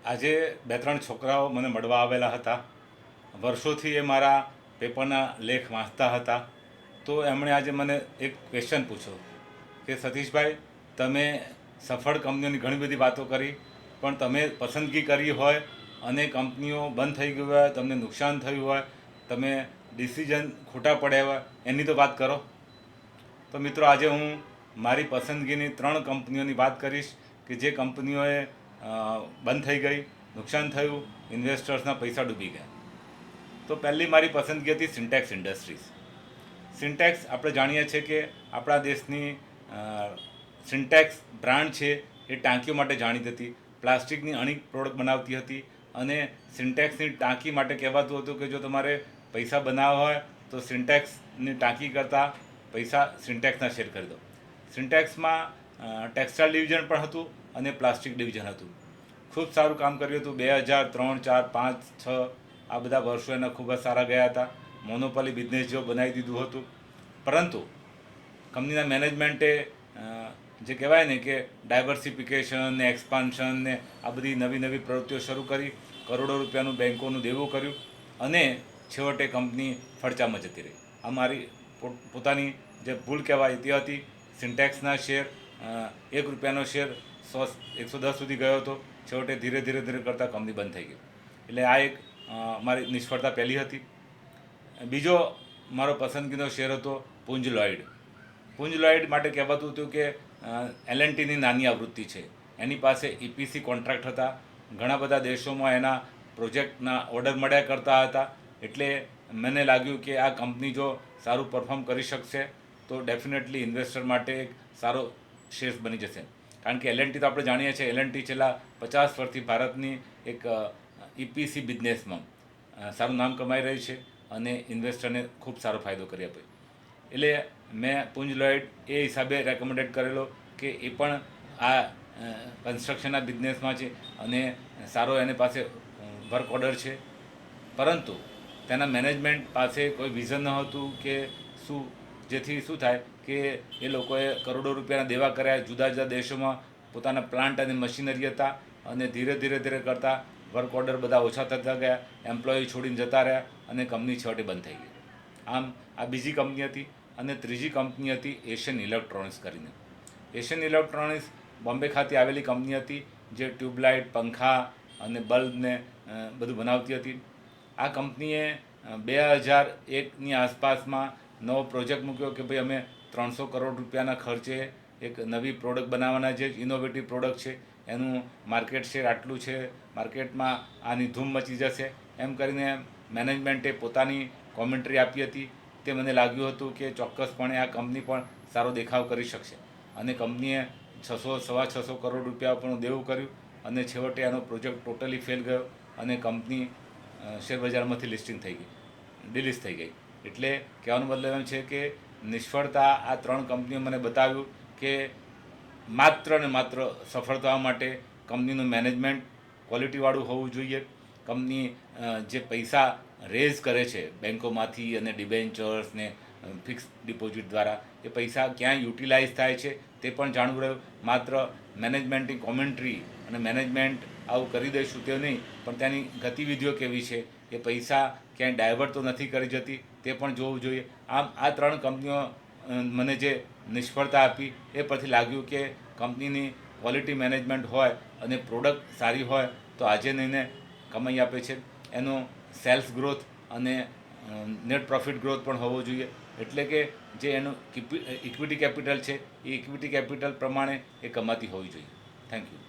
આજે બે ત્રણ છોકરાઓ મને મળવા આવેલા હતા. વર્ષોથી એ મારા પેપરના લેખ વાંચતા હતા. તો એમણે આજે મને એક ક્વેશ્ચન પૂછ્યો કે સતીશભાઈ, તમે સફળ કંપનીઓની ઘણી બધી વાતો કરી, પણ તમે પસંદગી કરી હોય અને કંપનીઓ બંધ થઈ ગઈ હોય, તમને નુકસાન થયું હોય, તમે ડિસિઝન ખોટા પડ્યા હોય, એની તો વાત કરો. તો મિત્રો, આજે હું મારી પસંદગીની 3 કંપનીઓની વાત કરીશ કે જે કંપનીઓએ બંધ થઈ ગઈ, નુકસાન થયું, ઇન્વેસ્ટર્સના પૈસા ડૂબી ગયા. તો પહેલી મારી પસંદગી હતી સિન્ટેક્સ ઇન્ડસ્ટ્રીઝ. સિન્ટેક્સ આપણે જાણીએ છીએ કે આપણા દેશની સિન્ટેક્સ બ્રાન્ડ છે એ ટાંકીઓ માટે જાણીતી હતી. પ્લાસ્ટિકની અનેક પ્રોડક્ટ બનાવતી હતી અને સિન્ટેક્સની ટાંકી માટે કહેવાતું હતું કે જો તમારે પૈસા બનાવવા હોય તો સિન્ટેક્સની ટાંકી કરતાં પૈસા સિન્ટેક્સના શેર કરી દો. સિન્ટેક્સમાં ટેક્સટાઇલ ડિવિઝન પણ હતું અને પ્લાસ્ટિક ડિવિઝન હતું. ખૂબ સારું કામ કર્યું હતું. 2003, 4, 5, 6 આ બધા વર્ષો એના ખૂબ જ સારા ગયા હતા. મોનોપોલી બિઝનેસ જેવો બનાવી દીધું હતું. પરંતુ કંપનીના મેનેજમેન્ટે જે કહેવાય ને કે ડાયવર્સિફિકેશન ને એક્સપાન્શન ને આ બધી નવી નવી પ્રવૃત્તિઓ શરૂ કરી, કરોડો રૂપિયાનું બેન્કોનું દેવું કર્યું અને છેવટે કંપની ફડચામાં જતી રહી. આ મારી પોતાની જે ભૂલ કહેવાય તે હતી. સિન્ટેક્સના શેર ₹1 શેર 110 સુધી ગયો હતો. છેવટે ધીરે ધીરે કરતાં કંપની બંધ થઈ ગઈ. એટલે આ એક મારી નિષ્ફળતા પહેલી હતી. બીજો મારો પસંદગીનો શેર હતો પુંજ લોઇડ. પુંજ લોઇડ માટે કહેવાતું હતું કે L&Tની નાની આવૃત્તિ છે. એની પાસે EPC કોન્ટ્રાક્ટ હતા. ઘણા બધા દેશોમાં એના પ્રોજેક્ટના ઓર્ડર મળ્યા કરતા હતા. એટલે મને લાગ્યું કે આ કંપની જો સારું પરફોર્મ કરી શકશે તો ડેફિનેટલી ઇન્વેસ્ટર માટે એક સારો શેર બની જશે. કારણ કે L&T તો આપણે જાણીએ છીએ, L&T છેલ્લા 50 વર્ષથી ભારતની એક EPC બિઝનેસમાં સારું નામ કમાઈ રહી છે અને ઇન્વેસ્ટરને ખૂબ સારો ફાયદો કરી આપે. એટલે મેં પુંજ લોઇડ એ હિસાબે રેકમેન્ડેડ કરેલો કે એ પણ આ કન્સ્ટ્રક્શનના બિઝનેસમાં છે અને સારો એની પાસે વર્ક ઓર્ડર છે. પરંતુ તેના મેનેજમેન્ટ પાસે કોઈ વિઝન ન હતું કે જેથી શું થાય કે એ લોકોએ કરોડો રૂપિયાના દેવા કર્યા. જુદા જુદા દેશોમાં પોતાના પ્લાન્ટ અને મશીનરી હતા અને ધીરે ધીરે કરતાં વર્ક ઓર્ડર બધા ઓછા થતા ગયા. એમ્પ્લોયી છોડીને જતા રહ્યા અને કંપની છેવટે બંધ થઈ ગઈ. આમ આ બીજી કંપની હતી. અને ત્રીજી કંપની હતી એશિયન ઇલેક્ટ્રોનિક્સ કરીને. એશિયન ઇલેક્ટ્રોનિક્સ બોમ્બે ખાતે આવેલી કંપની હતી જે ટ્યુબલાઇટ, પંખા અને બલ્બને બધું બનાવતી હતી. આ કંપનીએ 2001ની આસપાસમાં નવો પ્રોજેક્ટ મૂક્યો કે ભાઈ અમે 300 કરોડ રૂપિયાના ખર્ચે એક નવી પ્રોડક્ટ બનાવવાના છે. ઇનોવેટિવ પ્રોડક્ટ છે, એનું માર્કેટ શેર આટલું છે, માર્કેટમાં આની ધૂમ મચી જશે એમ કરીને મેનેજમેન્ટે પોતાની કોમેન્ટ્રી આપી હતી. તે મને લાગ્યું હતું કે ચોક્કસપણે આ કંપની પણ સારો દેખાવ કરી શકશે અને કંપનીએ 600-625 કરોડ રૂપિયા પણ દેવું કર્યું અને છેવટે એનો પ્રોજેક્ટ ટોટલી ફેલ ગયો અને કંપની શેરબજારમાંથી લિસ્ટિંગ થઈ ગઈ, ડિલિસ્ટ થઈ ગઈ. એટલે કહેવાનો મતલબ એમ છે કે નિષ્ફળતા આ 3 કંપનીઓ મને બતાવ્યું કે માત્ર ને માત્ર સફળ થવા માટે કંપનીનું મેનેજમેન્ટ ક્વોલિટીવાળું હોવું જોઈએ. કંપની જે પૈસા રેઝ કરે છે બેન્કોમાંથી અને ડિબેન્ચર્સ ને ફિક્સ ડિપોઝિટ દ્વારા, એ પૈસા ક્યાં યુટિલાઇઝ થાય છે તે પણ જાણવું રહ્યું. માત્ર મેનેજમેન્ટની કોમેન્ટ્રી અને મેનેજમેન્ટ આવું કરી દઈશું તે નહીં, પણ તેની ગતિવિધિઓ કેવી છે, એ પૈસા ક્યાંય ડાયવર્ટ તો નથી કરી જતી તે પણ જોવું જોઈએ. આમ આ 3 કંપનીઓ મને જે નિષ્ફળતા આપી એ પરથી લાગ્યું કે કંપનીની ક્વોલિટી મેનેજમેન્ટ હોય અને પ્રોડક્ટ સારી હોય તો આજે નહીં કમાઈ આપે છે. એનો સેલ્સ ગ્રોથ અને નેટ પ્રોફિટ ગ્રોથ પણ હોવો જોઈએ. એટલે કે જે એનું ઇક્વિટી કેપિટલ છે એ ઇક્વિટી કેપિટલ પ્રમાણે એ કમાતી હોવી જોઈએ. Thank you.